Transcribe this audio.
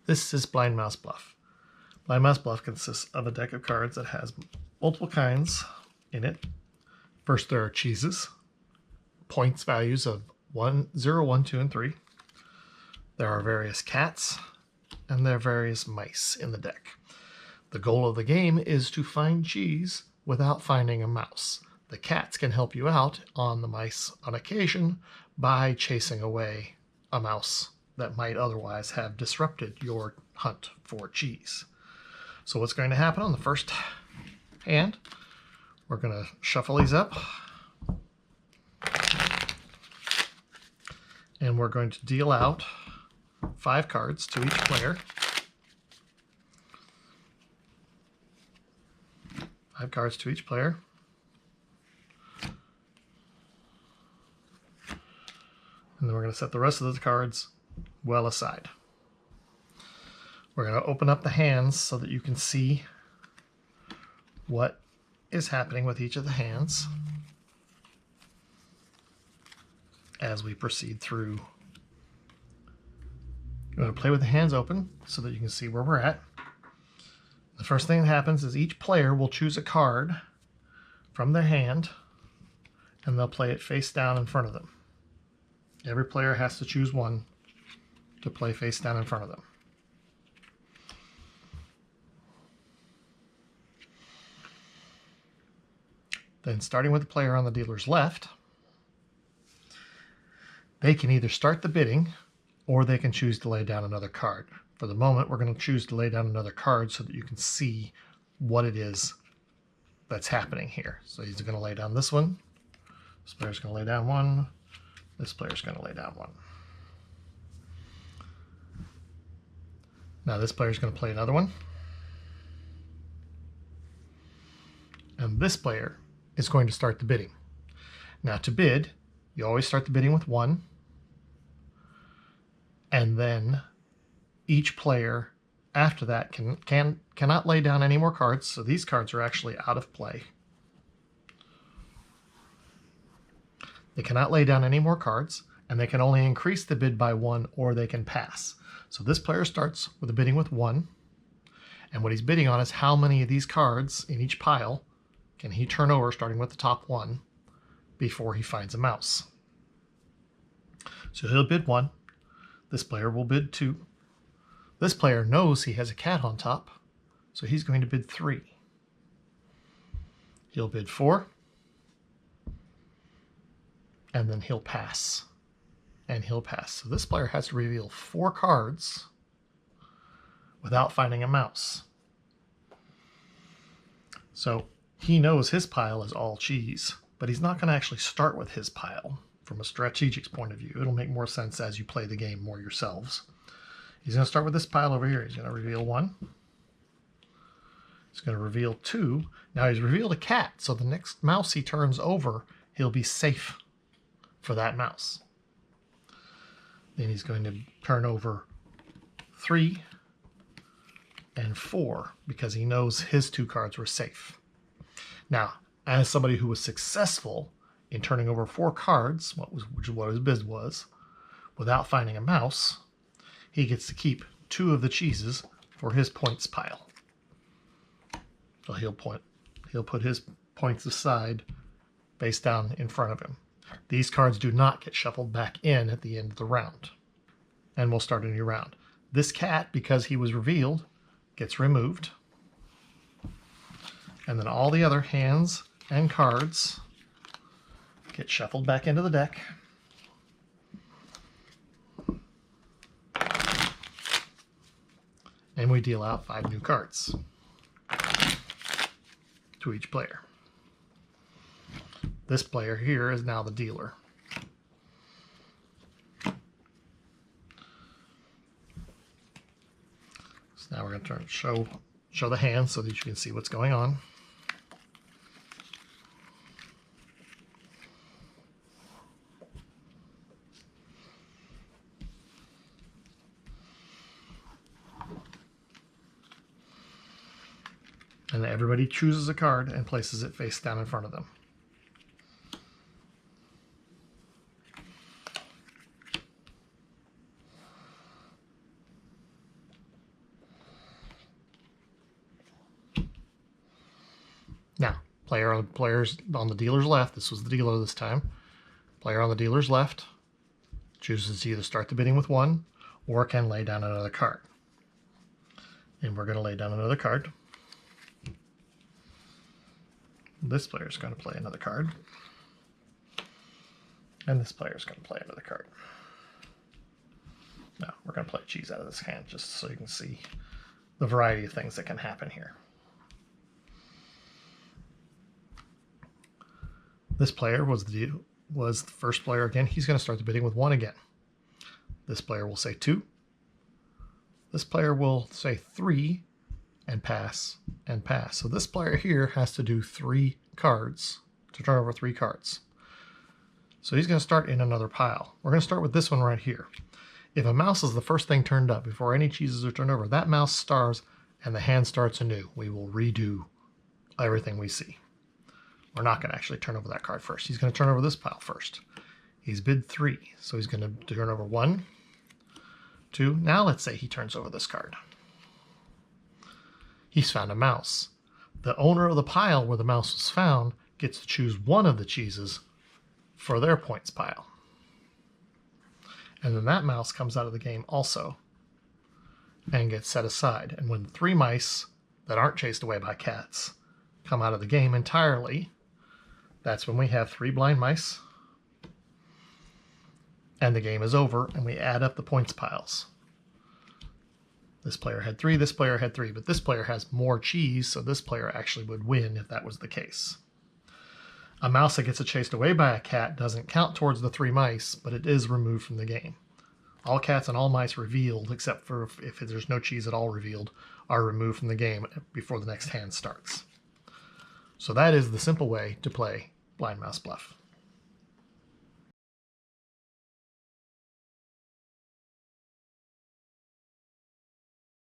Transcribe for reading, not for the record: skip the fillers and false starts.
This is Blind Mouse Bluff. Blind Mouse Bluff consists of a deck of cards that has multiple kinds in it. First, there are cheeses, points values of 1, 0, 1, 2, and 3. There are various cats, and there are various mice in the deck. The goal of the game is to find cheese without finding a mouse. The cats can help you out on the mice on occasion by chasing away a mouse that might otherwise have disrupted your hunt for cheese. So what's going to happen on the first hand, we're going to shuffle these up, and we're going to deal out 5 cards to each player. 5 cards to each player. And then we're going to set the rest of the cards well aside. We're going to open up the hands so that you can see what is happening with each of the hands as we proceed through. We're going to play with the hands open so that you can see where we're at. The first thing that happens is each player will choose a card from their hand and they'll play it face down in front of them. Every player has to choose one to play face down in front of them. Then, starting with the player on the dealer's left, they can either start the bidding or they can choose to lay down another card. For the moment, we're going to choose to lay down another card so that you can see what it is that's happening here. So he's going to lay down this one. This player's going to lay down one. This player's going to lay down one. Now this player's going to play another one. And this player is going to start the bidding. Now to bid, you always start the bidding with 1. And then each player after that cannot lay down any more cards. So these cards are actually out of play. They cannot lay down any more cards, and they can only increase the bid by 1 or they can pass. So this player starts with a bidding with 1, and what he's bidding on is how many of these cards in each pile can he turn over, starting with the top 1, before he finds a mouse. So he'll bid 1. This player will bid 2. This player knows he has a cat on top, so he's going to bid 3. He'll bid 4. And then he'll pass. And he'll pass. So this player has to reveal 4 cards without finding a mouse. So he knows his pile is all cheese, but he's not going to actually start with his pile from a strategic point of view. It'll make more sense as you play the game more yourselves. He's going to start with this pile over here. He's going to reveal 1. He's going to reveal 2. Now he's revealed a cat, so the next mouse he turns over, he'll be safe for that mouse. Then he's going to turn over 3 and 4 because he knows his 2 cards were safe. Now, as somebody who was successful in turning over 4 cards, which is what his bid was, without finding a mouse, he gets to keep 2 of the cheeses for his points pile. So he'll put his points aside face down in front of him. These cards do not get shuffled back in at the end of the round. And we'll start a new round. This cat, because he was revealed, gets removed. And then all the other hands and cards get shuffled back into the deck. And we deal out 5 new cards to each player. This player here is now the dealer. So now we're going to show the hands so that you can see what's going on. And everybody chooses a card and places it face down in front of them. Players on the dealer's left, this was the dealer this time, player on the dealer's left chooses to either start the bidding with 1 or can lay down another card. And we're going to lay down another card. This player is going to play another card. And this player is going to play another card. Now, we're going to play a cheese out of this hand just so you can see the variety of things that can happen here. This player was the first player again. He's going to start the bidding with 1 again. This player will say 2. This player will say 3 and pass and pass. So this player here has to do 3 cards to turn over 3 cards. So he's going to start in another pile. We're going to start with this one right here. If a mouse is the first thing turned up before any cheeses are turned over, that mouse stars and the hand starts anew. We will redo everything we see. We're not going to actually turn over that card first. He's going to turn over this pile first. He's bid 3, so he's going to turn over 1, 2. Now let's say he turns over this card. He's found a mouse. The owner of the pile where the mouse was found gets to choose one of the cheeses for their points pile. And then that mouse comes out of the game also and gets set aside. And when 3 mice that aren't chased away by cats come out of the game entirely, that's when we have 3 blind mice and the game is over, and we add up the points piles. This player had 3, this player had 3, but this player has more cheese, so this player actually would win if that was the case. A mouse that gets chased away by a cat doesn't count towards the 3 mice, but it is removed from the game. All cats and all mice revealed, except for if there's no cheese at all revealed, are removed from the game before the next hand starts. So that is the simple way to play Blind Mouse Bluff.